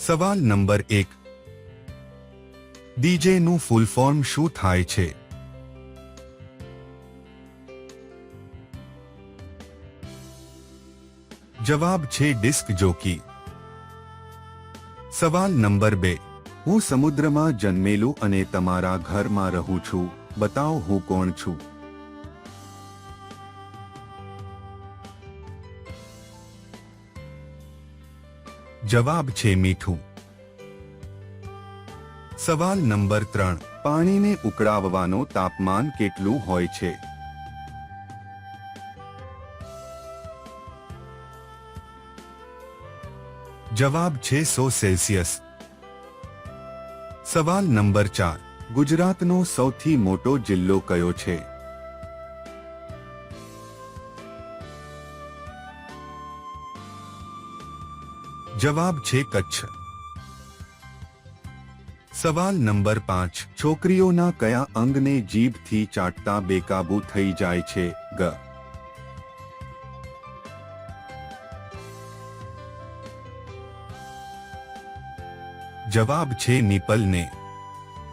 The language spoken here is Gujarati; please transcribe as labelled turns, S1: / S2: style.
S1: સવાલ નંબર 1, ડીજે નું ફૂલ ફોર્મ શું થાય છે? જવાબ છે ડિસ્ક જોકી. સવાલ નંબર 2, હું સમુદ્રમાં જન્મેલું અને તમારા ઘરમાં રહું છું, બતાવો હું કોણ છું? જવાબ છે મીઠું. સવાલ નંબર 3, પાણીને ઉકળાવવાનો તાપમાન કેટલું હોય છે? જવાબ છે 100 સેલ્સિયસ. સવાલ નંબર 4, ગુજરાતનો સૌથી મોટો જિલ્લો કયો છે? જવાબ છે કચ્છ. સવાલ નંબર 5, છોકરીઓના કયા અંગને જીભથી ચાટતા બેકાબૂ થઈ જાય છે? ગ. જવાબ છે નિપલને.